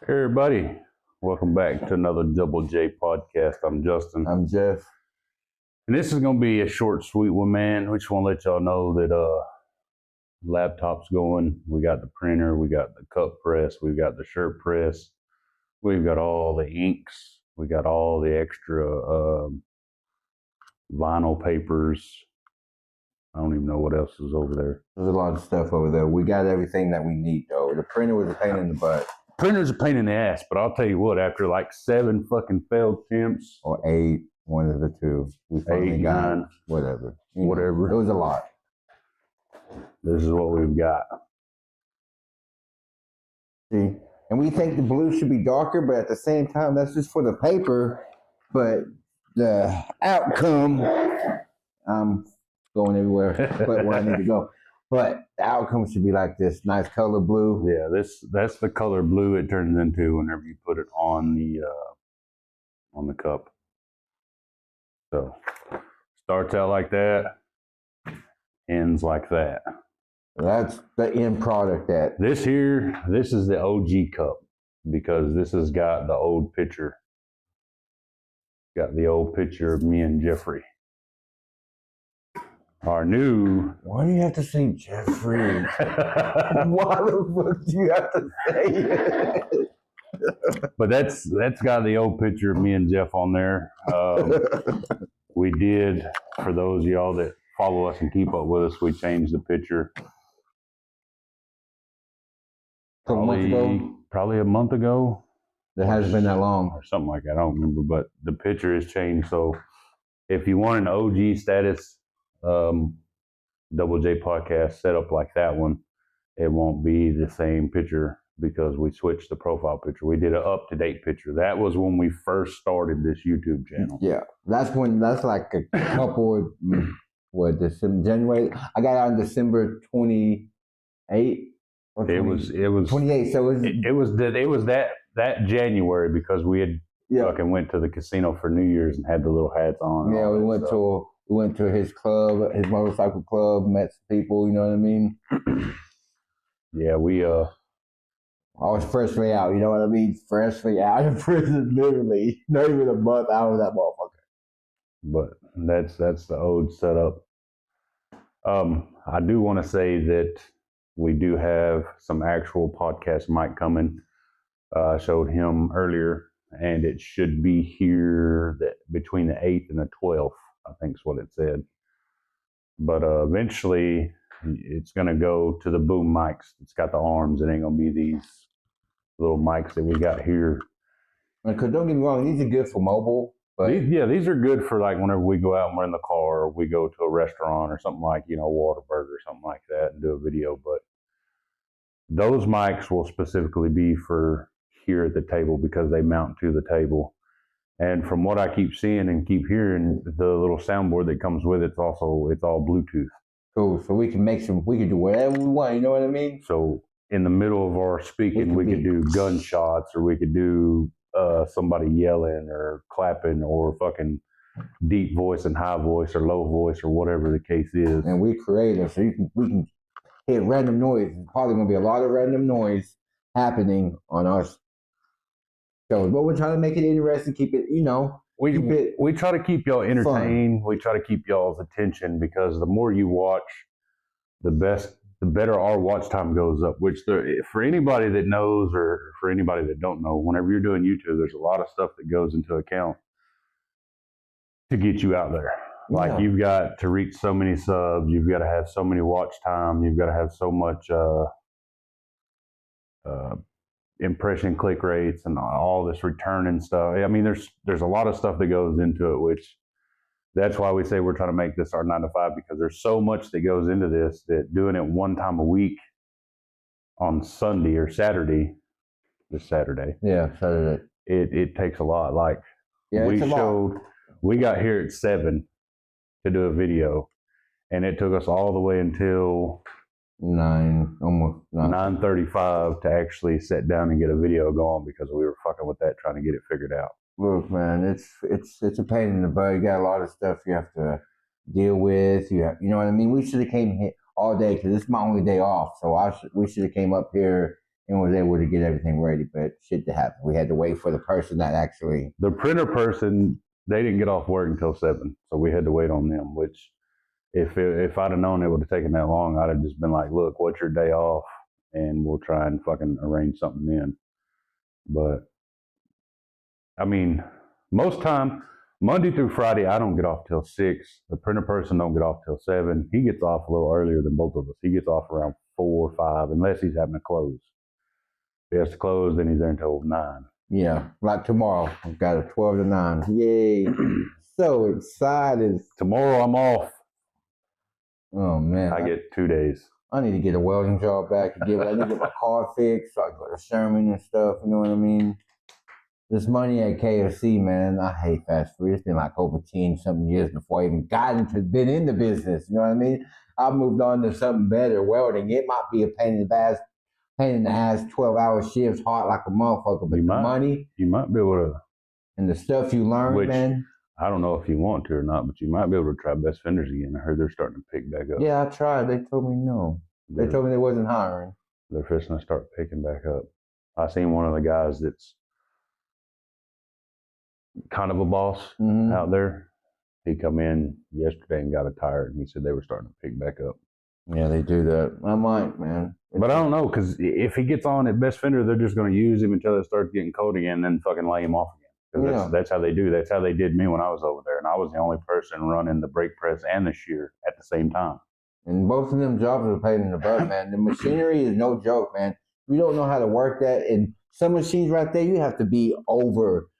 Hey everybody, welcome back to another Double J podcast. I'm Justin. I'm Jeff. And this is going to be a short, sweet one, man. We just want to let y'all know that laptop's going. We got the printer, we got the cup press, we got the shirt press, we've got all the inks, we got all the extra vinyl papers. I don't even know what else is over there. There's a lot of stuff over there. We got everything that we need, though. The printer was a pain in the butt. Printer's a pain in the ass, but I'll tell you what, after like 7 fucking failed attempts. Or 8, one of the two. We finally 8, got 9. whatever. Whatever. It was a lot. This is what we've got. See? And we think the blue should be darker, but at the same time, that's just for the paper. But the outcome, I'm going everywhere but where I need to go. But the outcome should be like this nice color blue. Yeah, that's the color blue it turns into whenever you put it on the cup. So starts out like that, ends like that. That's the end product. This is the OG cup because this has got the old picture. Got the old picture of me and Jeffrey. Our new. Why do you have to say Jeffrey? Why the fuck do you have to say it? But that's got the old picture of me and Jeff on there. We did, for those of y'all that follow us and keep up with us, we changed the picture. Probably a month ago. It hasn't been that long. Or something like that. I don't remember, but the picture has changed. So if you want an OG status Double J podcast set up like that one, it won't be the same picture because we switched the profile picture. We did an up-to-date picture. That was when we first started this YouTube channel. Yeah, that's like a couple of, December, January. I got out on December 28th. It was 28. So it was that January because we had fucking went to the casino for New Year's and had the little hats on. Yeah, we went to his club, his motorcycle club, met some people. You know what I mean? Yeah, I was freshly out. You know what I mean? Freshly out of prison, literally, not even a month out of that motherfucker. But that's the old setup. I do want to say that we do have some actual podcast mic coming. I showed him earlier, and it should be here between the 8th and the 12th, I think is what it said. But eventually, it's going to go to the boom mics. It's got the arms. It ain't going to be these little mics that we got here. Because don't get me wrong, these are good for mobile. But these are good for like whenever we go out and we're in the car or we go to a restaurant or something like, Whataburger or something like that and do a video. But those mics will specifically be for here at the table because they mount to the table. And from what I keep seeing and keep hearing, the little soundboard that comes with it's all Bluetooth. Cool. So we can do whatever we want, you know what I mean? So in the middle of our speaking, we could do gunshots or we could do somebody yelling or clapping or fucking deep voice and high voice or low voice or whatever the case is. And we're creative, so we can hit random noise. There's probably going to be a lot of random noise happening on our shows, but we're trying to make it interesting, keep it, we try to keep y'all entertained. We try to keep y'all's attention because the more you watch, the better our watch time goes up, which for anybody that knows or for anybody that don't know, whenever you're doing YouTube, there's a lot of stuff that goes into account to get you out there. Like you've got to reach so many subs, you've got to have so many watch time, you've got to have so much impression click rates and all this return and stuff. I mean, there's a lot of stuff that goes into it, which that's why we say we're trying to make this our 9 to 5 because there's so much that goes into this that doing it one time a week on Sunday or Saturday, this Saturday. Yeah, Saturday. It takes a lot. Like lot. We got here at 7 to do a video, and it took us all the way until 9:35 to actually sit down and get a video going because we were fucking with that, trying to get it figured out. Look, man, it's a pain in the butt. You got a lot of stuff you have to deal with. You know what I mean? We should have came here all day because this is my only day off. So we should have came up here and was able to get everything ready. But shit to happen. We had to wait for the person that actually. The printer person, they didn't get off work until 7, so we had to wait on them. Which, if I'd have known it would have taken that long, I'd have just been like, "Look, what's your day off?" And we'll try and fucking arrange something then. But I mean, most time, Monday through Friday, I don't get off till 6. The printer person don't get off till 7. He gets off a little earlier than both of us. He gets off around 4 or 5, unless he's having to close. If he has to close, then he's there until 9. Yeah, like tomorrow. I've got a 12 to 9. Yay. So excited. Tomorrow I'm off. Oh, man. I get 2 days. I need to get a welding job back. I need to get my car fixed so I can go to Sherman and stuff. You know what I mean? This money at KFC, man, I hate fast food. It's been like over 10-something years before I even been in the business. You know what I mean? I moved on to something better, welding. It might be a pain in the ass, 12-hour shifts, hot like a motherfucker. But money. You might be able to. And the stuff you learn, man. I don't know if you want to or not, but you might be able to try Best Fenders again. I heard they're starting to pick back up. Yeah, I tried. They told me no. They told me they wasn't hiring. They're fixing to start picking back up. I seen one of the guys that's kind of a boss out there. He come in yesterday and got a tire, and he said they were starting to pick back up. Yeah, they do that. I might, man. But I don't know, because if he gets on at Best Fender, they're just going to use him until it starts getting cold again, and then fucking lay him off again. Because that's how they do. That's how they did me when I was over there, and I was the only person running the brake press and the shear at the same time. And both of them jobs are pain in the butt, man. The machinery is no joke, man. You don't know how to work that, and some machines right there, you have to be over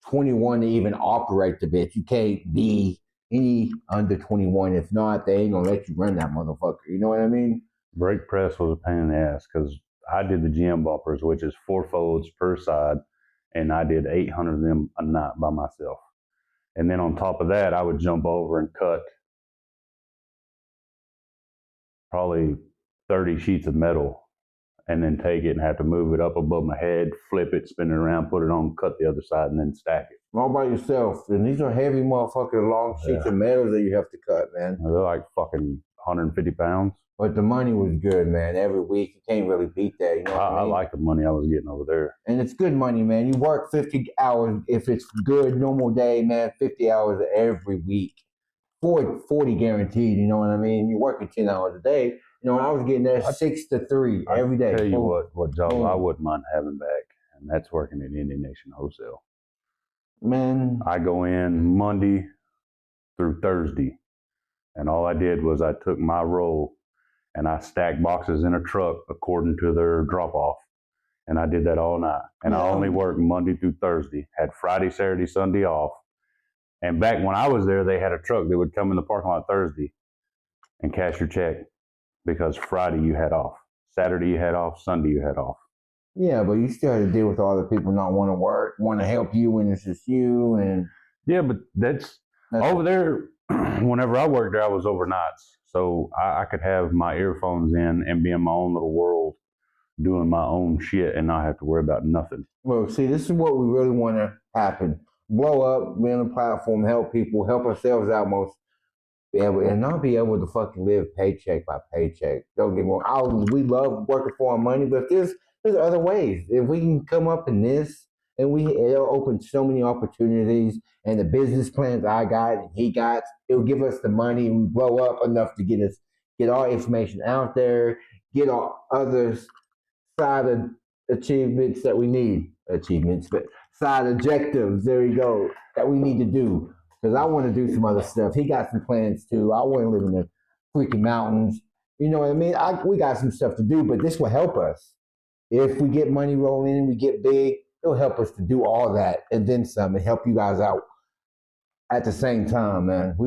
21 to even operate the bitch. You can't be any under 21. If not, they ain't gonna let you run that motherfucker. You know what I mean? Brake press was a pain in the ass because I did the GM bumpers, which is 4 folds per side, and I did 800 of them a night by myself. And then on top of that, I would jump over and cut probably 30 sheets of metal, and then take it and have to move it up above my head, flip it, spin it around, put it on, cut the other side, and then stack it. All by yourself. And these are heavy motherfucking long sheets of metal that you have to cut, man. They're like fucking 150 pounds. But the money was good, man. Every week, you can't really beat that. You know what I mean? I like the money I was getting over there. And it's good money, man. You work 50 hours. If it's good, normal day, man, 50 hours every week. 40 guaranteed, you know what I mean? You're working 10 hours a day. You know, I was getting there 6 to 3 every day. I'll tell you what job I wouldn't mind having back, and that's working at Indian Nation Wholesale. Man. I go in Monday through Thursday, and all I did was I took my roll and I stacked boxes in a truck according to their drop-off, and I did that all night. And I only worked Monday through Thursday, had Friday, Saturday, Sunday off. And back when I was there, they had a truck that would come in the parking lot Thursday and cash your check because Friday you had off. Saturday you had off, Sunday you had off. Yeah, but you still had to deal with all the people not want to work, want to help you when it's just you. And yeah, but that's over there. Whenever I worked there, I was overnights. So I could have my earphones in and be in my own little world doing my own shit and not have to worry about nothing. Well, see, this is what we really want to happen. Blow up, be on a platform, help people, help ourselves out most. And not be able to fucking live paycheck by paycheck. Don't get me wrong. We love working for our money, but there's other ways. If we can come up in this, and it'll open so many opportunities, and the business plans I got and he got, it'll give us the money and we blow up enough to get our information out there, get our other side of achievements that we need. But side objectives, there you go, that we need to do. Because I want to do some other stuff. He got some plans too. I want to live in the freaking mountains. You know what I mean? We got some stuff to do, but this will help us. If we get money rolling and we get big, it'll help us to do all that and then some and help you guys out at the same time, man.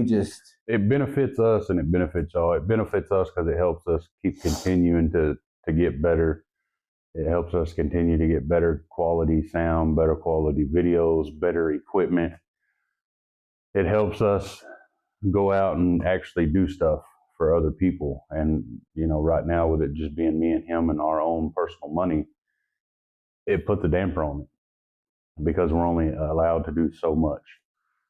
It benefits us and it benefits y'all. It benefits us because it helps us keep continuing to get better. It helps us continue to get better quality sound, better quality videos, better equipment. It helps us go out and actually do stuff for other people. And, you know, right now with it just being me and him and our own personal money, it puts a damper on it because we're only allowed to do so much.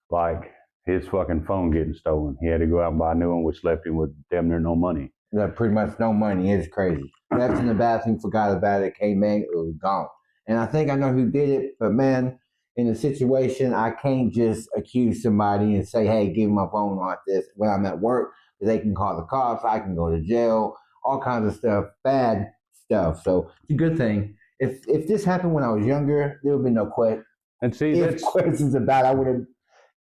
Like his fucking phone getting stolen. He had to go out and buy a new one, which left him with damn near no money. That pretty much no money. It's crazy. Left in the bathroom, forgot about it, came back, it was gone. And I think I know who did it, but man, in a situation, I can't just accuse somebody and say, hey, give me my phone like this when I'm at work. They can call the cops, I can go to jail, all kinds of stuff, bad stuff. So it's a good thing. If this happened when I was younger, there would be no And see, that's questions about it. I would have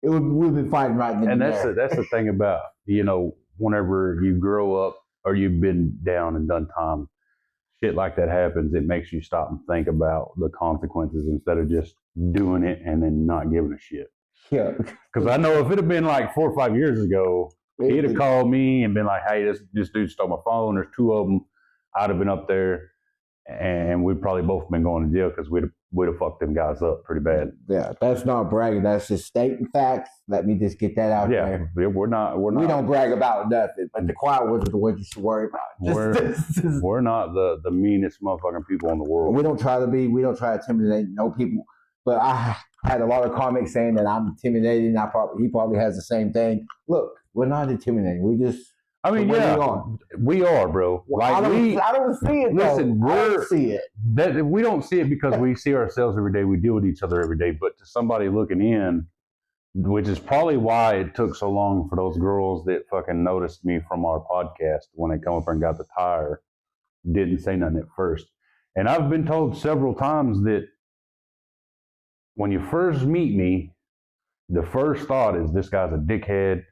we've been fighting right then and and that's the thing about, whenever you grow up or you've been down and done time, shit like that happens. It makes you stop and think about the consequences instead of just doing it and then not giving a shit. Yeah. Because I know if it had been like 4 or 5 years ago, he'd have called me and been like, "Hey, this dude stole my phone. There's 2 of them." I'd have been up there, and we'd probably both been going to jail because we'd have fucked them guys up pretty bad. Yeah, that's not bragging. That's just stating facts. Let me just get that out there. Yeah, we're not. We don't brag about nothing, but the quiet ones are the ones you should worry about. We're not the meanest motherfucking people in the world. We don't try to be. We don't try to intimidate no people. But I had a lot of comments saying that I'm intimidating. He probably has the same thing. Look, we're not intimidating. We just. I mean, yeah, we are, bro. Like I don't see it. Listen, I don't see it. We don't see it because we see ourselves every day. We deal with each other every day. But to somebody looking in, which is probably why it took so long for those girls that fucking noticed me from our podcast when they come up and got the tire, didn't say nothing at first. And I've been told several times that when you first meet me, the first thought is this guy's a dickhead.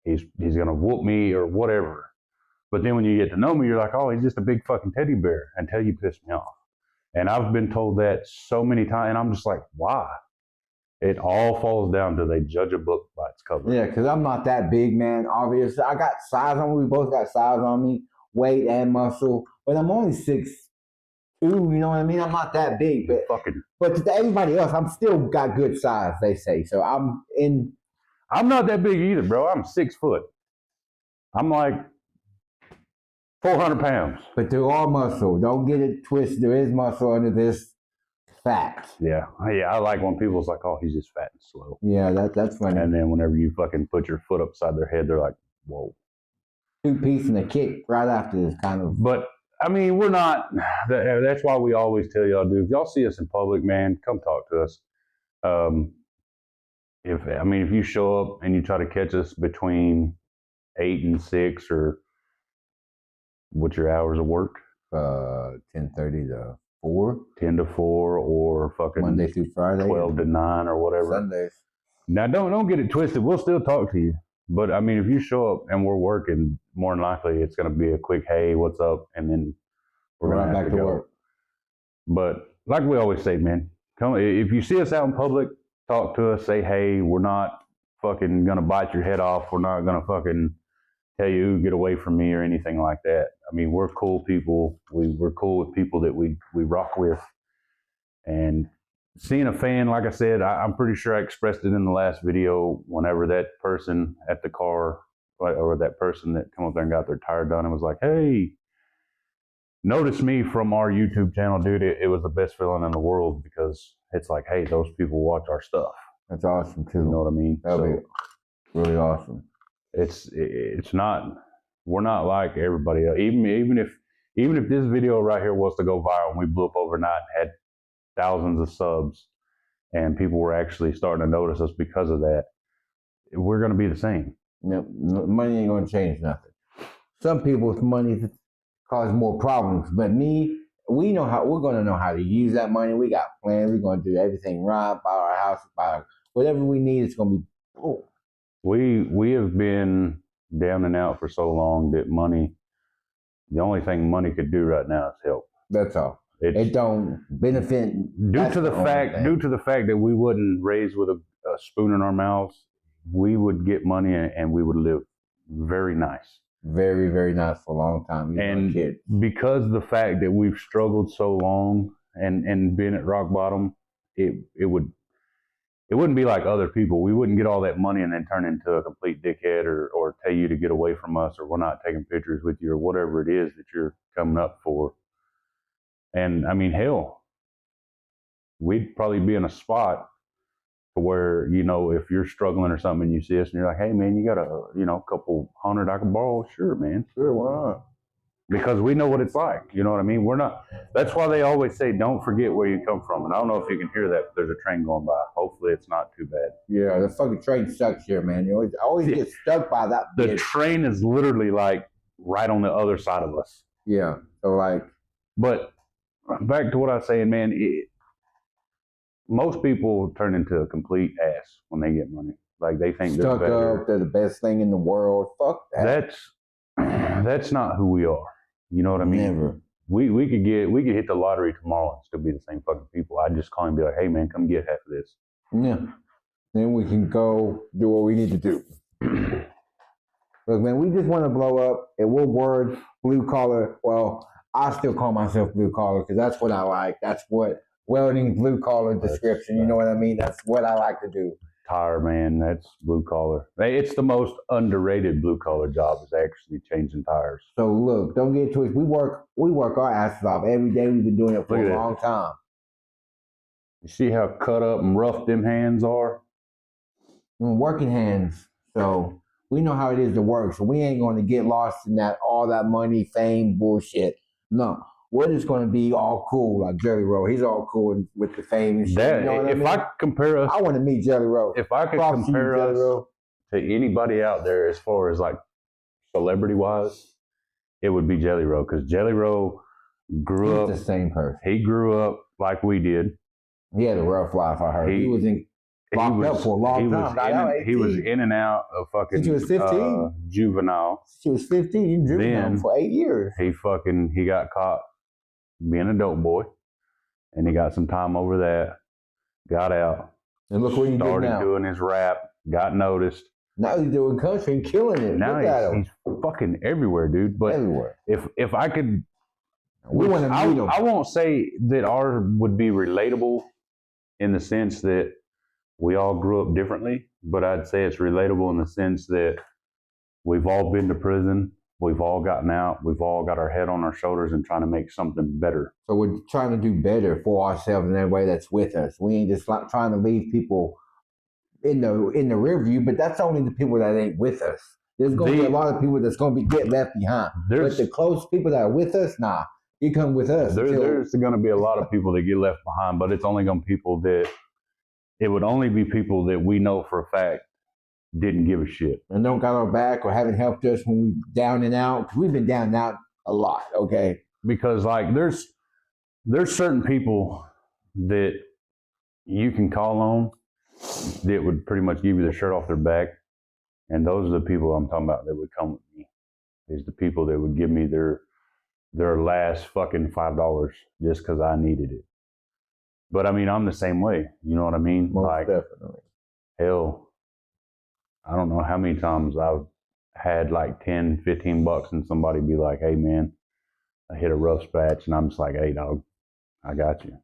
He's gonna whoop me or whatever. But then when you get to know me, you're like, oh, he's just a big fucking teddy bear until you piss me off. And I've been told that so many times, and I'm just like, why? It all falls down to they judge a book by its cover. Yeah, because I'm not that big, man. Obviously, I got size on me. We both got size on me, weight and muscle. But I'm only 6'2", you know what I mean? I'm not that big. But to everybody else, I'm still got good size, they say. So I'm not that big either, bro. I'm 6 foot. I'm like 400 pounds. But there are muscle. Don't get it twisted. There is muscle under this fat. Yeah. I like when people's like, oh, he's just fat and slow. Yeah, that's funny. And then whenever you fucking put your foot upside their head, they're like, whoa. 2-piece and a kick right after this kind of. But, I mean, we're not. That's why we always tell y'all, dude, if y'all see us in public, man, come talk to us. If you show up and you try to catch us between 8 and 6, or what's your hours of work? 10:30 to 4. 10 to 4, or fucking Monday through Friday. 12 to 9 or whatever. Sundays. Now, don't get it twisted. We'll still talk to you. But, I mean, if you show up and we're working, more than likely it's going to be a quick, hey, what's up? And then we're going to have to go. Work. But like we always say, man, come if you see us out in public, talk to us, say, hey, we're not fucking going to bite your head off. We're not going to fucking tell you, get away from me or anything like that. I mean, we're cool people. We're cool with people that we rock with. And seeing a fan, like I said, I'm pretty sure I expressed it in the last video, whenever that person at the car, or that person that come up there and got their tire done and was like, hey, notice me from our YouTube channel, dude. It was the best feeling in the world, because it's like, hey, those people watch our stuff. That's awesome too. You know what I mean? That'd be really awesome. It's not. We're not like everybody else. Even if this video right here was to go viral and we blew up overnight and had thousands of subs, and people were actually starting to notice us because of that, we're going to be the same. Yep. Money ain't going to change nothing. Some people's money cause more problems, but we're going to know how to use that money. We got plans. We're going to do everything right, buy our house, buy whatever we need. It's going to be cool. We have been down and out for so long that the only thing money could do right now is help. That's all. It don't benefit. Due to the fact that we wouldn't raise with a spoon in our mouths, we would get money and we would live very nice. Very, very nice for a long time. And because the fact that we've struggled so long and been at rock bottom, it wouldn't be like other people. We wouldn't get all that money and then turn into a complete dickhead or tell you to get away from us, or we're not taking pictures with you, or whatever it is that you're coming up for. And I mean, hell, we'd probably be in a spot to where, if you're struggling or something and you see us and you're like, hey man, you got a couple $100 I can borrow? Sure, man. Sure, why not? because we know what it's like. You know what I mean? We're not. That's why they always say, "Don't forget where you come from." And I don't know if you can hear that. But there's a train going by. Hopefully, it's not too bad. Yeah, the fucking train sucks here, man. You always get stuck by that. The train is literally like right on the other side of us. Yeah. So like. But back to what I was saying, man. Most people turn into a complete ass when they get money. Like they think stuck they're better. Up, they're the best thing in the world. Fuck that. That's not who we are. You know what I mean? Never. We could hit the lottery tomorrow and still be the same fucking people. I'd just call and be like, hey man, come get half of this. Yeah. Then we can go do what we need to do. Look, man, we just want to blow up. And we're word blue collar. Well, I still call myself blue collar because that's what I like. That's what welding blue collar description. You know what I mean? That's what I like to do. Tire man, that's blue collar. It's the most underrated blue collar job is actually changing tires. So look, don't get twisted. We work our asses off every day. We've been doing it for a long time. You see how cut up and rough them hands are? Working hands. So we know how it is to work. So we ain't going to get lost in that all that money, fame, bullshit. No. We're just going to be all cool like Jelly Roll. He's all cool with the fame and shit. That, you know what if I mean? I compare us... I want to meet Jelly Roll. If I could compare us to anybody out there as far as like celebrity-wise, it would be Jelly Roll. Because Jelly Roll grew up... He's the same person. He grew up like we did. He had a rough life, I heard. He was locked up for a long time. He was in and out of fucking... Since he was 15? Juvenile. He was 15. He juvenile for 8 years. He got caught being a dope boy, and he got some time over that, got out, and look what he did now. Started doing his rap, got noticed. Now he's doing country and killing it. Now he's fucking everywhere, dude. But everywhere. If I could, we want to meet him. I won't say that ours would be relatable in the sense that we all grew up differently, but I'd say it's relatable in the sense that we've all been to prison. We've all gotten out. We've all got our head on our shoulders and trying to make something better. So we're trying to do better for ourselves and everybody that's with us. We ain't just like trying to leave people in the rear view, but that's only the people that ain't with us. There's going to be a lot of people that's going to get left behind. But the close people that are with us, nah, you come with us. There's going to be a lot of people that get left behind, but it's only going to be people that, it would only be people that we know for a fact didn't give a shit. And don't got our back or haven't helped us when we're down and out. Because we've been down and out a lot, okay? Because like there's certain people that you can call on that would pretty much give you the shirt off their back. And those are the people I'm talking about that would come with me. These the people that would give me their last fucking $5 just because I needed it. But I mean, I'm the same way. You know what I mean? Most definitely. Hell, I don't know how many times I've had like 10, 15 bucks and somebody be like, hey man, I hit a rough patch, and I'm just like, hey dog, I got you.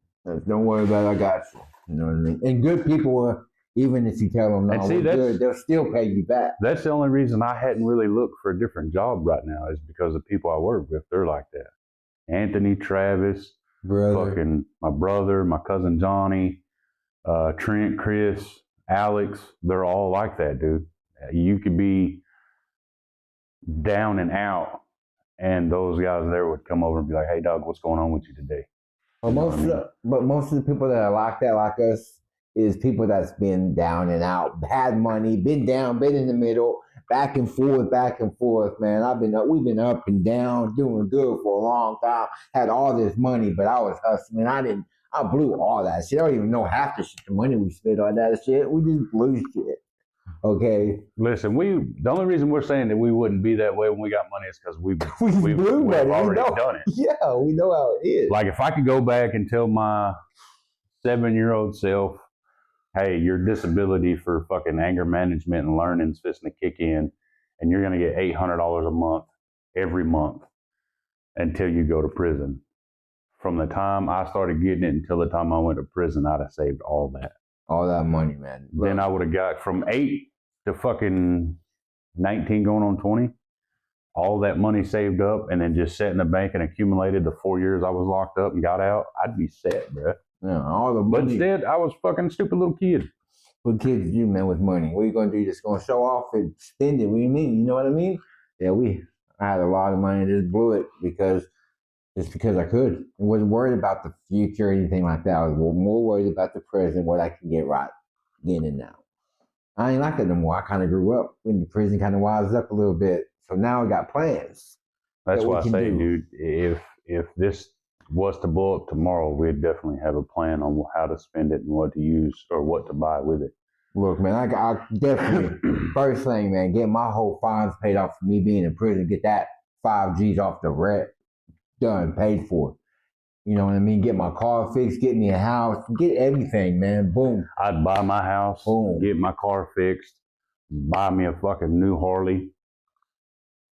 Don't worry about it, I got you. You know what I mean? And good people, even if you tell them no, we're good, they'll still pay you back. That's the only reason I hadn't really looked for a different job right now is because the people I work with, they're like that. Anthony, Travis, fucking my brother, my cousin Johnny, Trent, Chris, Alex, they're all like that, dude. You could be down and out, and those guys there would come over and be like, hey, dog, what's going on with you today? But most of the people that are like that, like us, is people that's been down and out, had money, been down, been in the middle, back and forth, man. We've been up and down, doing good for a long time, had all this money, but I was hustling. I blew all that shit. I don't even know half the shit, the money we spent on that shit. We just blew shit. Okay. Listen, the only reason we're saying that we wouldn't be that way when we got money is because we've already done it. Yeah, we know how it is. Like if I could go back and tell my 7-year-old self, hey, your disability for fucking anger management and learning is fixing to kick in, and you're going to get $800 a month every month until you go to prison. From the time I started getting it until the time I went to prison, I'd have saved all that. All that money, man. Then I would have got from 8 to fucking 19 going on 20, all that money saved up and then just sat in the bank and accumulated the 4 years I was locked up and got out. I'd be set, bro. Yeah, all the money. But instead, I was fucking stupid little kid. What kids do, man, with money? What are you going to do? Just going to show off and spend it? What do you mean? You know what I mean? Yeah, I had a lot of money and just blew it because I could. I wasn't worried about the future or anything like that. I was more worried about the present, what I can get right, in and out. I ain't like it no more. I kind of grew up in the prison, kind of wised up a little bit. So now I got plans. That's why I say, dude, if this was to blow up tomorrow, we'd definitely have a plan on how to spend it and what to use or what to buy with it. Look, man, I definitely, first thing, man, get my whole fines paid off for me being in prison, get that 5Gs off the rep, done, paid for. You know what I mean? Get my car fixed, get me a house, get everything, man. Boom. I'd buy my house, boom, get my car fixed, buy me a fucking new Harley,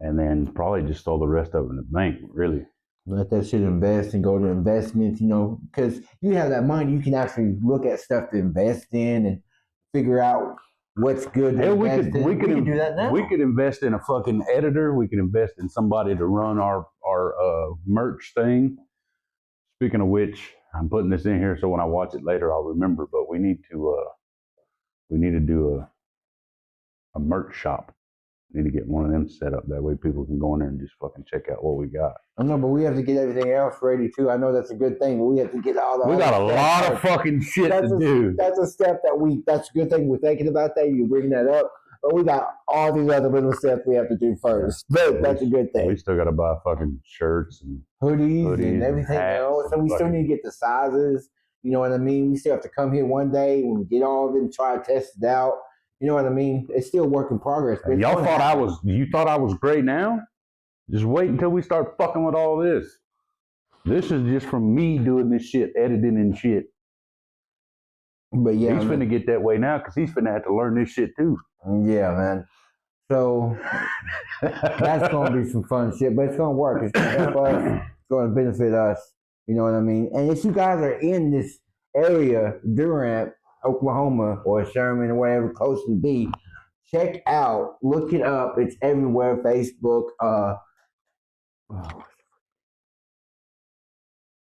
and then probably just throw the rest of it in the bank, really. Let that shit invest and go to investments, you know, because you have that money, you can actually look at stuff to invest in and figure out what's good to invest in. We could do that now. We could invest in a fucking editor. We could invest in somebody to run our merch thing. Speaking of which, I'm putting this in here so when I watch it later, I'll remember. But we need to do a merch shop. We need to get one of them set up. That way people can go in there and just fucking check out what we got. I know, but we have to get everything else ready too. I know that's a good thing, but we have to get all the. We got a lot of fucking shit to do. That's a step that's a good thing. We're thinking about that. You bring that up. But we got all these other little steps we have to do first. But that's a good thing. We still got to buy fucking shirts and hoodies and everything else. So we still need to get the sizes. You know what I mean? We still have to come here one day when we get all of it and try to test it out. You know what I mean? It's still work in progress. But y'all thought you thought I was great now? Just wait until we start fucking with all this. This is just from me doing this shit, editing and shit. But yeah, he's finna get that way now because he's finna have to learn this shit too. Yeah, man. So that's gonna be some fun shit, but it's gonna work. It's gonna help us. It's gonna benefit us. You know what I mean? And if you guys are in this area, Durant, Oklahoma, or Sherman, or wherever close to be, check out, look it up. It's everywhere. Facebook.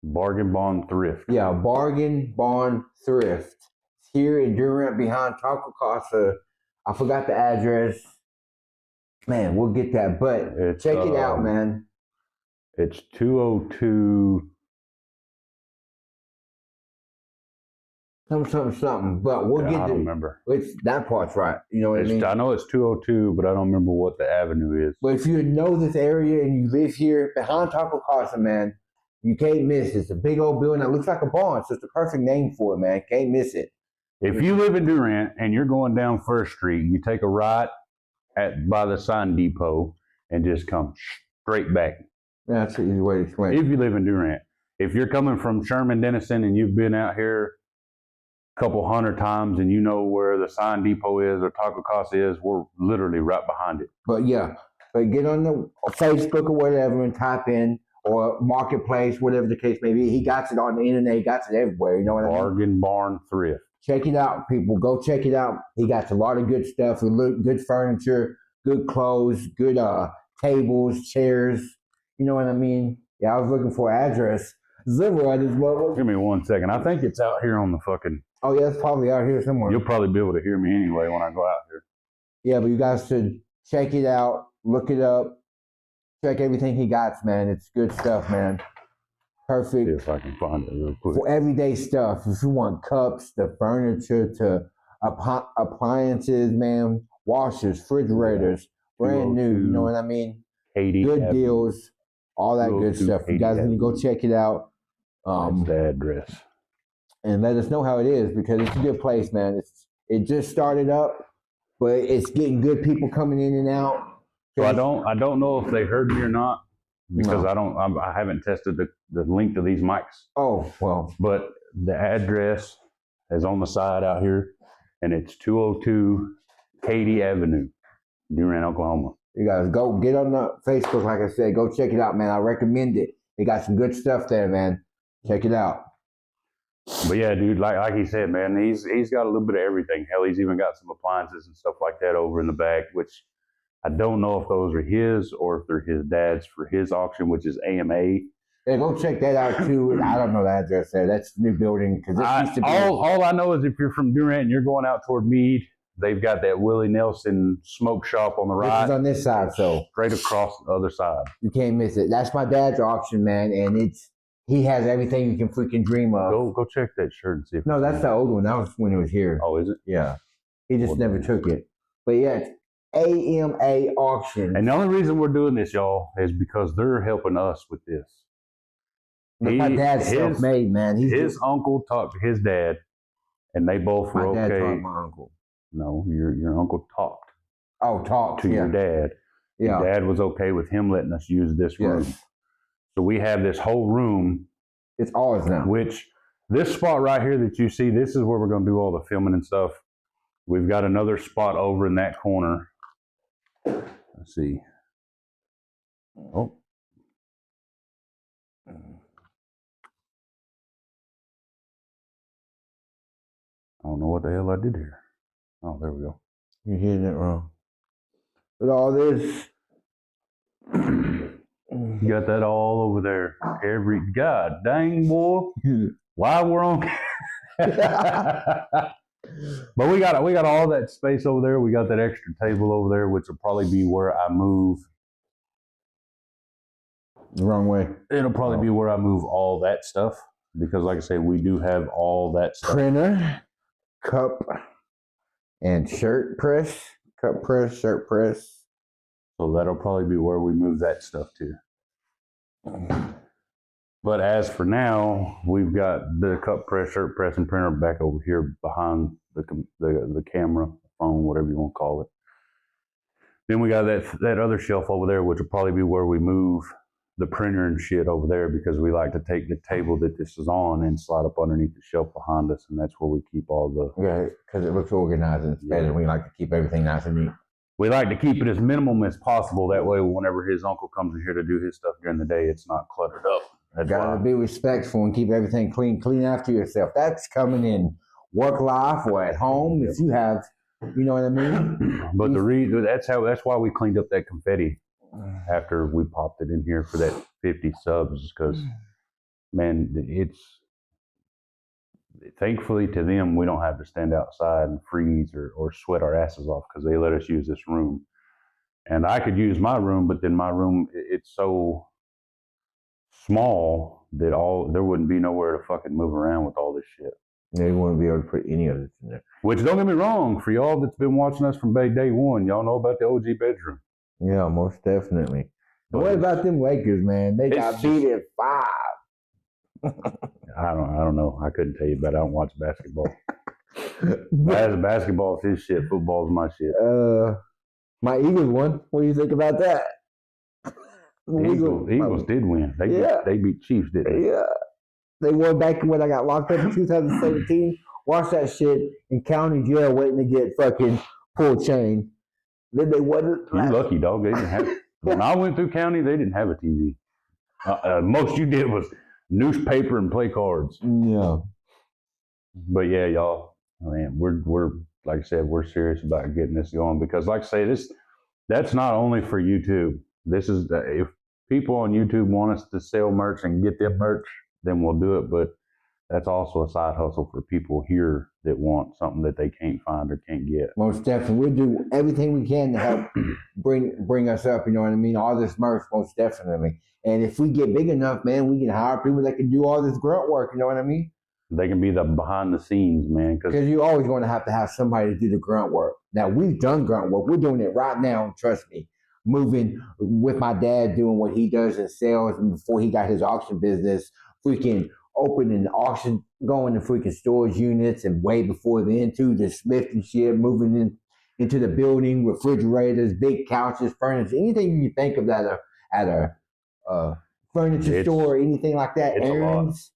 Bargain Bond Thrift. Yeah, Bargain Bond Thrift. It's here in Durant behind Taco Casa. I forgot the address. Man, we'll get that. But check it out, man. It's 202. Something. But we'll get. I don't remember. It's that part's right. You know what I mean? I know it's 202, but I don't remember what the avenue is. But if you know this area and you live here behind Taco Casa, man, you can't miss it. It's a big old building that looks like a barn. So it's the perfect name for it, man. Can't miss it. If you live in Durant and you're going down First Street, you take a right by the sign depot and just come straight back. That's the easy way to explain it. If you live in Durant. If you're coming from Sherman, Denison, and you've been out here a couple hundred times and you know where the sign depot is or Taco Casa is, we're literally right behind it. But yeah, get on the Facebook or whatever and type in, or Marketplace, whatever the case may be. He got it on the internet. He got it everywhere. You know what I mean? Bargain Barn Thrift. Check it out, people. Go check it out. He got a lot of good stuff. Good furniture, good clothes, good tables, chairs. You know what I mean? Yeah, I was looking for an address. Give me 1 second. I think it's out here on the fucking... Oh, yeah, it's probably out here somewhere. You'll probably be able to hear me anyway when I go out here. Yeah, but you guys should check it out. Look it up. Check everything he got, man. It's good stuff, man. Perfect. See if I can find it real quick. For everyday stuff. If you want cups, to furniture, to appliances, man, washers, refrigerators, brand new. You know what I mean? Katie good Avenue. Deals, all that good stuff. You guys need to go check it out. That's the address. And let us know how it is, because it's a good place, man. It just started up, but it's getting good people coming in and out. So I don't know if they heard me or not, because I haven't tested the length of these mics. Oh, well. But the address is on the side out here, and it's 202 Katy Avenue, Durant, Oklahoma. You guys go get on the Facebook, like I said. Go check it out, man. I recommend it. They got some good stuff there, man. Check it out. But yeah, dude, like he said, man, he's got a little bit of everything. Hell, he's even got some appliances and stuff like that over in the back, which I don't know if those are his or if they're his dad's for his auction, which is AMA. Yeah, go check that out too. I don't know the address there. That's the new building. All I know is if you're from Durant and you're going out toward Meade, they've got that Willie Nelson smoke shop on the right. This is on this side, so straight across the other side. You can't miss it. That's my dad's auction, man, and he has everything you can freaking dream of. Go check that shirt and see if No, that's the old one. That was when it was here. Oh, is it? Yeah. He just never took it. But yeah, it's AMA auction. And the only reason we're doing this, y'all, is because they're helping us with this. My dad's self-made, man. His uncle talked to his dad, and they both were okay. My dad talked my uncle. No, your uncle talked. Oh, talked to your dad. Yeah. Your dad was okay with him letting us use this room. Yes. So we have this whole room. It's ours now. Which this spot right here that you see, this is where we're going to do all the filming and stuff. We've got another spot over in that corner. Let's see. Oh. I don't know what the hell I did here. Oh, there we go. You're hitting it wrong. But all this. You got that all over there. Every God dang boy. Why we're on. But we got all that space over there. We got that extra table over there, which will probably be where I move. The wrong way. It'll probably be where I move all that stuff. Because like I say, we do have all that stuff. Printer, cup, and shirt press. Cup press, shirt press. So that'll probably be where we move that stuff to. But as for now, we've got the cup press, shirt press, and printer back over here behind the camera, phone, whatever you want to call it. Then we got that other shelf over there, which will probably be where we move the printer and shit over there, because we like to take the table that this is on and slide up underneath the shelf behind us, and that's where we keep all the... Right, because it looks organized and it's better. Yeah. We like to keep everything nice and neat. We like to keep it as minimum as possible. That way, whenever his uncle comes in here to do his stuff during the day, it's not cluttered up. That's gotta be respectful and keep everything clean. Clean after yourself. That's coming in work life or at home. If you have, you know what I mean. But that's why we cleaned up that confetti after we popped it in here for that 50 subs, because man, it's thankfully to them we don't have to stand outside and freeze or sweat our asses off, because they let us use this room. And I could use my room, but then my room, it's so small that there wouldn't be nowhere to fucking move around with all this shit. They wouldn't be able to put any of this in there. Which, don't get me wrong, for y'all that's been watching us from day one, y'all know about the OG bedroom. Yeah, most definitely. But what about them Lakers, man? They got beat at 5. I don't know. I couldn't tell you about it. I don't watch basketball. Basketball's his shit. Football's my shit. My Eagles won. What do you think about that? Eagles did win. They beat Chiefs, didn't they? Yeah. They won back when I got locked up in 2017. Watched that shit in county jail waiting to get fucking pulled chain. Then they won. You lucky, dog. They didn't have when I went through county, they didn't have a TV. Most you did was newspaper and play cards. Yeah. But yeah, y'all, man, we're like I said, we're serious about getting this going, because like I say, that's not only for YouTube. This is if people on YouTube want us to sell merch and get them merch, then we'll do it. But that's also a side hustle for people here that want something that they can't find or can't get. Most definitely. We'll do everything we can to help bring us up, you know what I mean? All this merch, most definitely. And if we get big enough, man, we can hire people that can do all this grunt work, you know what I mean? They can be the behind the scenes, man. Because you always going to have somebody to do the grunt work. Now, we've done grunt work. We're doing it right now, trust me. Moving with my dad, doing what he does in sales, and before he got his auction business, freaking opening the auction, going to freaking storage units, and way before then too, the Smith and shit, moving into the building, refrigerators, big couches, furniture, anything you think of that at a furniture store, anything like that. Aaron's,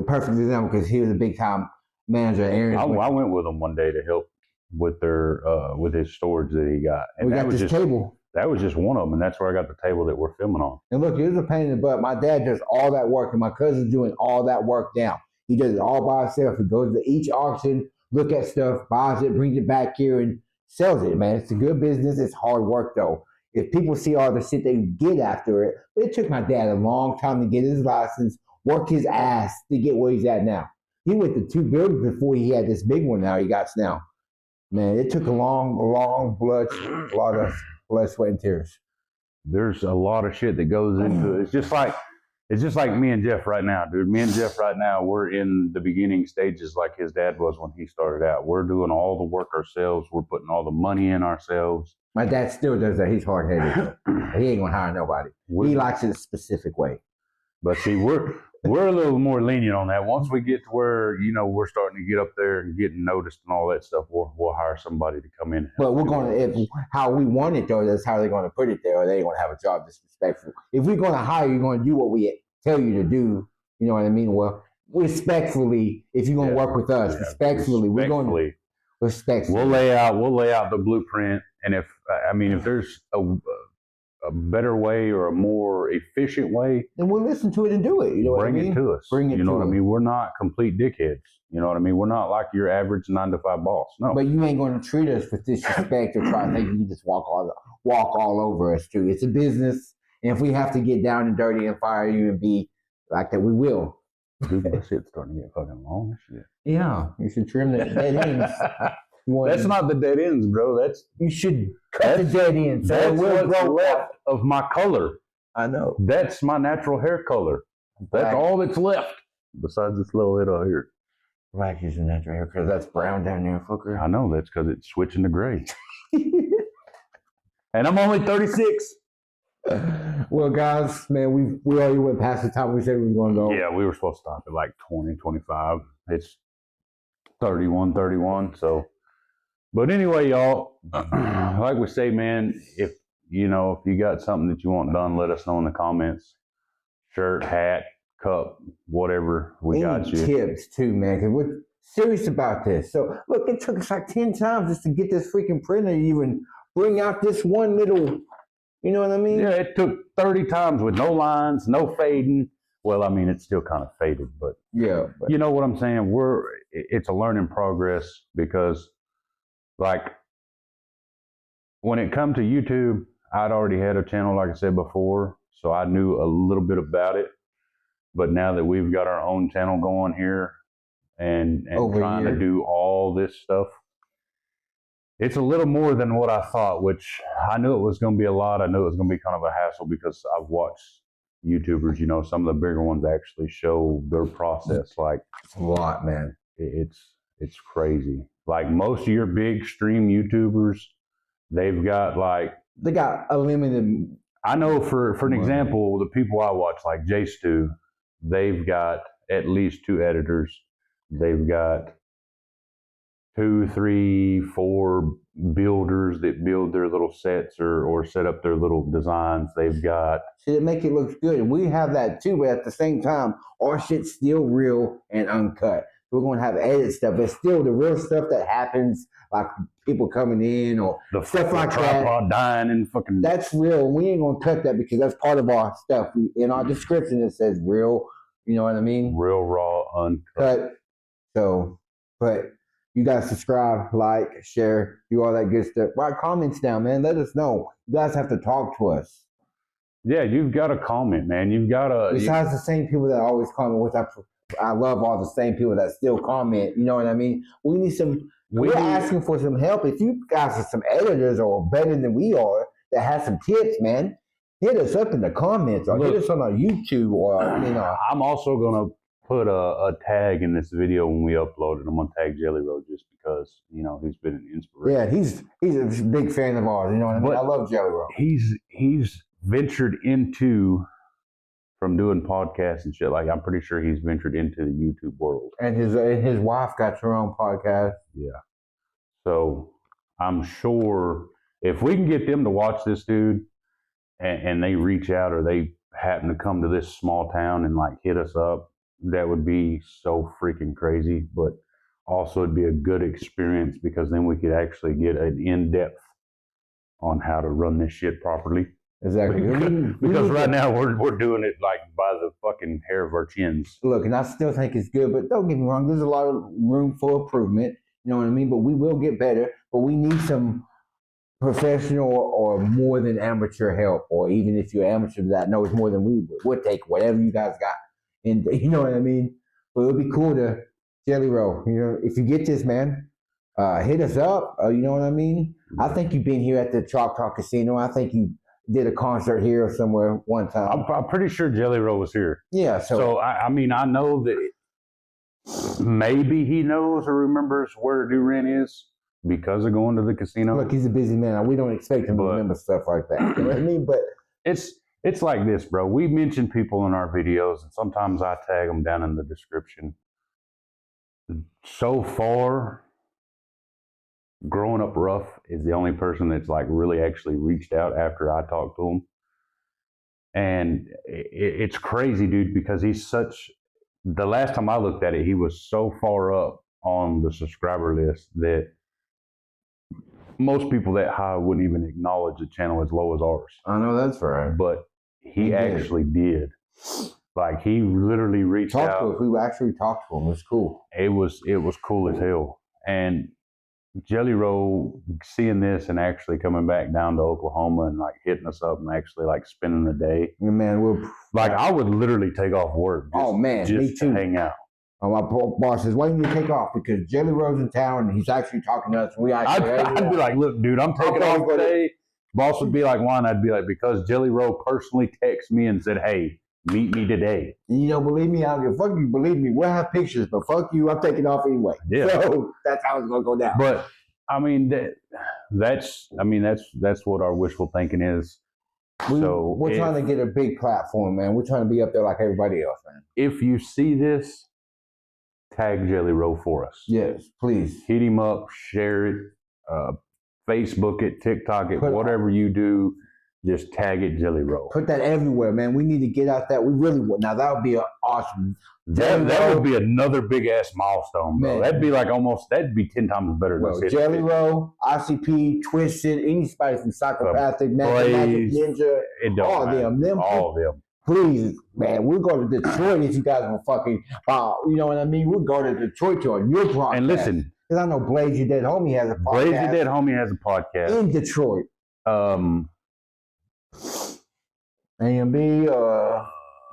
perfect example, because he was a big time manager at Aaron's. I went with him one day to help with their with his storage that he got. And we got this table. That was just one of them, and that's where I got the table that we're filming on. And look, it was a pain in the butt. My dad does all that work, and my cousin's doing all that work now. He does it all by himself. He goes to each auction, look at stuff, buys it, brings it back here, and sells it, man. It's a good business. It's hard work, though. If people see all the shit they get after it, but it took my dad a long time to get his license, work his ass to get where he's at now. He went to 2 buildings before he had this big one now he got now. Man, it took a long a lot of blood, sweat, and tears. There's a lot of shit that goes into it. It's just like me and Jeff right now, dude. Me and Jeff right now, we're in the beginning stages like his dad was when he started out. We're doing all the work ourselves. We're putting all the money in ourselves. My dad still does that. He's hard-headed. He ain't gonna hire nobody. He likes it a specific way. But see, we're a little more lenient on that. Once we get to where we're starting to get up there and getting noticed and all that stuff, we'll hire somebody to come in. But we're gonna how we want it though. That's how they're gonna put it there, or they ain't gonna have a job disrespectful. If we're gonna hire, you're gonna do what we tell you to do. You know what I mean? Well, respectfully, if you're gonna work with us, respectfully, we're going to respectfully. We'll lay out the blueprint, and if there's a better way or a more efficient way, then we'll listen to it and do it. You know what I mean? Bring it to us. You know what I mean? We're not complete dickheads. You know what I mean? We're not like your average 9-to-5 boss. No. But you ain't going to treat us with disrespect or try to think you can just walk all over us too. It's a business, and if we have to get down and dirty and fire you and be like that, we will. Dude, that shit's starting to get fucking long as shit. Yeah, you should trim the dead ends. That's not the dead ends, bro. You should cut the dead ends. That's what's left of my color. I know. That's my natural hair color. That's all that's left. Besides this little head out here. Black is a natural hair because that's brown down there, fucker. I know. That's because it's switching to gray. And I'm only 36. Well, guys, man, we already went past the time we said we were going to go. Yeah, we were supposed to stop at like 20, 25. It's 31. So, but anyway, y'all, like we say, man, if you got something that you want done, let us know in the comments. Shirt, hat, cup, whatever, we got you. Tips too, man, because we're serious about this. So, look, it took us like 10 times just to get this freaking printer to even bring out this one little. You know what I mean? Yeah, it took 30 times with no lines, no fading. Well, I mean, it's still kind of faded, but yeah. You know what I'm saying? It's a learning progress because, like, when it come to YouTube, I'd already had a channel, like I said before, so I knew a little bit about it. But now that we've got our own channel going here and trying to do all this stuff, it's a little more than what I thought, which I knew it was going to be a lot. I knew it was going to be kind of a hassle because I've watched YouTubers, some of the bigger ones actually show their process. Like, it's a lot, man. It's crazy. Like most of your big stream YouTubers, they got a limited. I know for an example, the people I watch, like J Stu, they've got at least 2 editors. They've got 2, 3, 4 builders that build their little sets or set up their little designs. They've got to make it look good. And we have that too, but at the same time, our shit's still real and uncut. We're going to have edit stuff, but still the real stuff that happens, like people coming in or the stuff like tripod dying and fucking. That's real. We ain't going to cut that because that's part of our stuff. In our description, it says real. You know what I mean? Real, raw, uncut. So, but you guys subscribe, like, share, do all that good stuff. Write comments down, man. Let us know. You guys have to talk to us. Yeah, you've got to comment, man. You've got to. Besides the same people that always comment, which I love all the same people that still comment. You know what I mean? We need some. We're asking for some help. If you guys are some editors or better than we are that has some tips, man, hit us up in the comments or hit us on our YouTube or I'm also gonna put a tag in this video when we upload it. I'm gonna tag Jelly Roll just because he's been an inspiration. Yeah, he's a big fan of ours. You know what I mean? I love Jelly Roll. He's ventured into, from doing podcasts and shit. Like I'm pretty sure he's ventured into the YouTube world. And his wife got her own podcast. Yeah. So I'm sure if we can get them to watch this dude and they reach out or they happen to come to this small town and like hit us up, that would be so freaking crazy. But also it'd be a good experience because then we could actually get an in-depth on how to run this shit properly. Exactly. Because right now we're doing it like by the fucking hair of our chins. Look, and I still think it's good, but don't get me wrong, there's a lot of room for improvement. You know what I mean? But we will get better. But we need some professional or more than amateur help. Or even if you're amateur that knows more than we would, we'll take whatever you guys got. And you know what I mean? But it would be cool to Jelly Roll. If you get this, man, hit us up. You know what I mean? I think you've been here at the Choctaw Casino. I think you did a concert here or somewhere one time. I'm pretty sure Jelly Roll was here. Yeah. So I mean, I know that maybe he knows or remembers where Duran is because of going to the casino. Look, he's a busy man. We don't expect him to remember stuff like that. You know what I mean? But it's like this, bro. We mention people in our videos, and sometimes I tag them down in the description. So far, Growing Up Rough is the only person that's like really actually reached out after I talked to him. And it's crazy, dude, because he's such, the last time I looked at it, he was so far up on the subscriber list that most people that high wouldn't even acknowledge a channel as low as ours. I know that's right. But he actually did. Like, he literally reached out. To us. We actually talked to him. It was cool. It was cool as hell. And Jelly Roll seeing this and actually coming back down to Oklahoma and like hitting us up and actually like spending a day. Man, I would literally take off work. Just me too. To hang out. My boss says, "Why don't you take off?" Because Jelly Roll's in town and he's actually talking to us. I'd be like, "Look, dude, I'm taking off today." Boss would be like, "Why?" And I'd be like, "Because Jelly Roll personally texted me and said, hey, meet me today." You don't believe me? I don't give a fuck you. Believe me, we'll have pictures, but fuck you, I'm taking off anyway. Yeah. So that's how it's gonna go down. But I mean, that's what our wishful thinking is. We're trying to get a big platform, man. We're trying to be up there like everybody else, man. If you see this, tag Jelly Roll for us. Yes, please. Hit him up, share it, Facebook it, TikTok it, whatever you do. Just tag it Jelly Roll. Put that everywhere, man. We need to get out that. We really would. Now, that would be an awesome. That would be another big ass milestone, bro. Man. That'd be like that'd be 10 times better than this. Jelly Roll, ICP, Twisted, anybody from Psychopathic, Magic Ninja, all of them. All of them. Please, man, we'll go to Detroit if you guys will fucking, you know what I mean? We'll go to Detroit to on your podcast. And listen. Because I know Blaze Your Dead Homie has a podcast. Blaze Your Dead Homie has a podcast. In Detroit. AMB,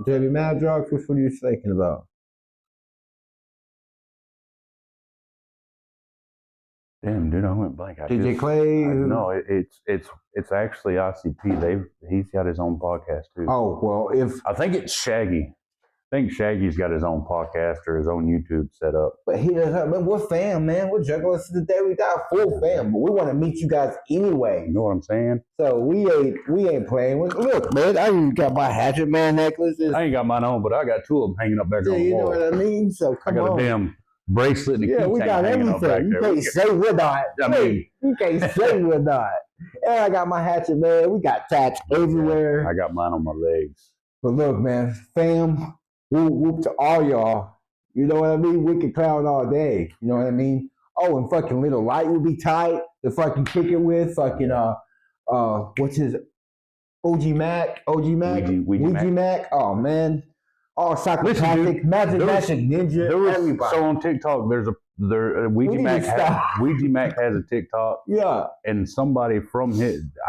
JB Madrox, which one are you thinking about? Damn, dude, I went blank. DJ Clay? No, it's actually ICP. He's got his own podcast too. Oh, well, I think it's Shaggy. I think Shaggy's got his own podcast or his own YouTube set up. But he doesn't. Man, we're fam, man. We're jugglers today. We got a full fam, but we want to meet you guys anyway. You know what I'm saying? So we ain't playing. Look, man, I ain't got my Hatchet Man necklaces. I ain't got mine on, but I got two of them hanging up back on the wall. You know what I mean? So come on. I got a damn bracelet and a keychain. We got everything. You can't say we're not. You can't say we're not. And I got my Hatchet Man. We got tats everywhere. I got mine on my legs. But look, man, fam. Whoop to all y'all. You know what I mean? Wicked clown all day. You know what I mean? Oh, and fucking Little Light will be tight to fucking kick it with. Fucking what's his OG Mac? Ouija Mac. Oh man. Oh, Psychopathic, Magic Ninja. Everybody. So on TikTok, Ouija Mac has a TikTok. Yeah. And somebody from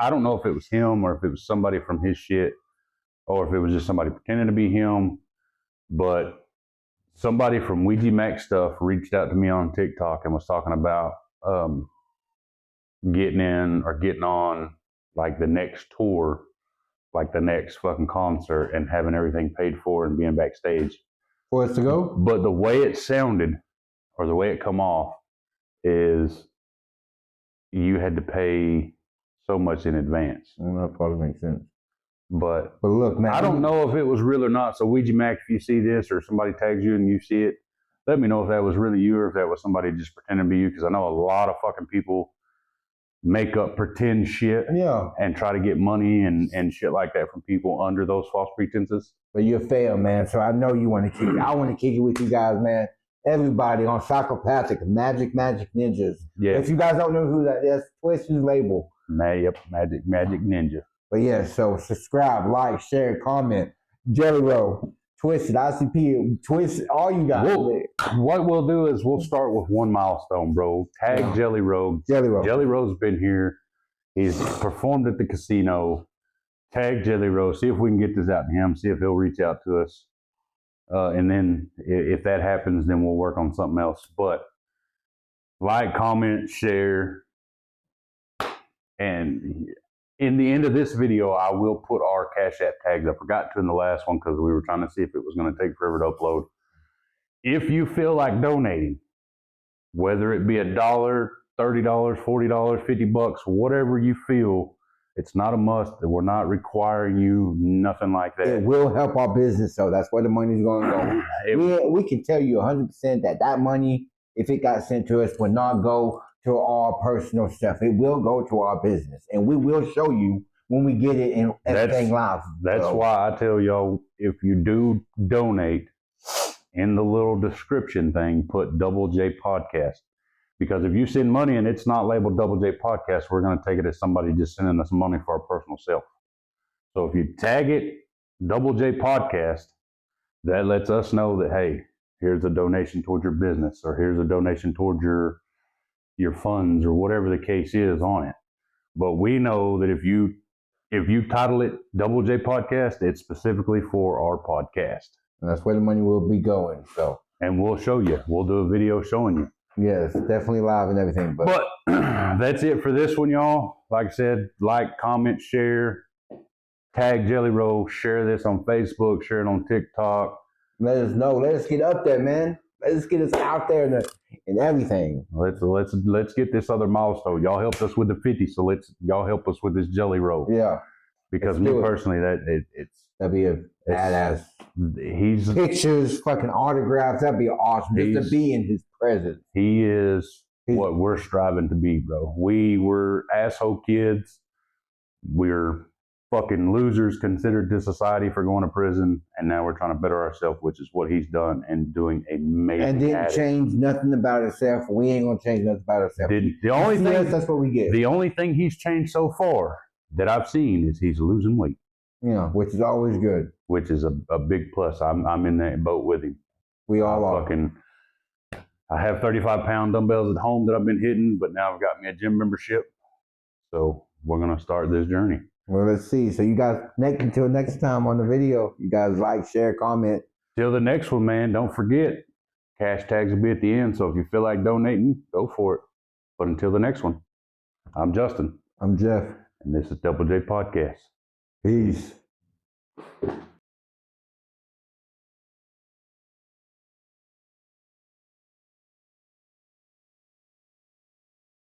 I don't know if it was him or if it was somebody from his shit or if it was just somebody pretending to be him. But somebody from Ouija Mac stuff reached out to me on TikTok and was talking about getting on like the next tour, like the next fucking concert, and having everything paid for and being backstage. For us to go? But the way it sounded, or the way it come off, is you had to pay so much in advance. Well, that probably makes sense. But look, man, I don't know if it was real or not. So Ouija Mac, if you see this or somebody tags you and you see it, let me know if that was really you or if that was somebody just pretending to be you. Because I know a lot of fucking people make up pretend shit and try to get money and shit like that from people under those false pretenses. But you're fair, man. So I know you want to kick it. I want to kick it with you guys, man. Everybody on Psychopathic, Magic Ninjas. Yeah. If you guys don't know who that is, Twist's label. Yep, Magic Ninja. But yeah, so subscribe, like, share, comment. Jelly Roll, Twisted, ICP, Twist, all you guys. What we'll do is we'll start with one milestone, bro. Tag Jelly Roll. Jelly Roll's been here. He's performed at the casino. Tag Jelly Roll. See if we can get this out to him. See if he'll reach out to us. And then if that happens, then we'll work on something else. But like, comment, share. And in the end of this video, I will put our Cash App tags. I forgot to in the last one because we were trying to see if it was going to take forever to upload. If you feel like donating, whether it be $1, $30, $40, $50, whatever you feel, it's not a must. We're not requiring you, nothing like that. It will help our business, so that's where the money's going to go. We can tell you 100% that money, if it got sent to us, will not go to our personal stuff. It will go to our business, and we will show you when we get it and everything live. That's why I tell y'all, if you do donate, in the little description thing, put DoubleJPodcast. Because if you send money and it's not labeled DoubleJPodcast, we're going to take it as somebody just sending us money for our personal self. So if you tag it DoubleJPodcast, that lets us know that, hey, here's a donation towards your business, or here's a donation towards your funds, or whatever the case is on it. But we know that if you title it DoubleJPodcast, it's specifically for our podcast. And that's where the money will be going. So, and we'll show you. We'll do a video showing you. Yes, definitely live and everything. But that's it for this one, y'all. Like I said, like, comment, share, tag Jelly Roll, share this on Facebook, share it on TikTok. Let us know. Let us get up there, man. Let's get us out there and everything. Let's get this other milestone. Y'all helped us with the 50, so y'all help us with this Jelly Roll. Yeah. Because me personally, that'd be a badass. He's pictures, fucking autographs. That'd be awesome. Just to be in his presence. He is what we're striving to be, bro. We were asshole kids. We're fucking losers considered to society for going to prison, and now we're trying to better ourselves, which is what he's done and doing amazing. And didn't change nothing about himself. We ain't gonna change nothing about ourselves. The only thing, that's what we get. The only thing he's changed so far that I've seen is he's losing weight. Yeah, which is always good. Which is a big plus. I'm in that boat with him. We all are. I have 35-pound dumbbells at home that I've been hitting, but now I've got me a gym membership. So we're gonna start this journey. Well, let's see. So you guys, until next time on the video, you guys like, share, comment. Till the next one, man. Don't forget, cash tags will be at the end. So if you feel like donating, go for it. But until the next one, I'm Justin. I'm Jeff. And this is DoubleJPodcast. Peace.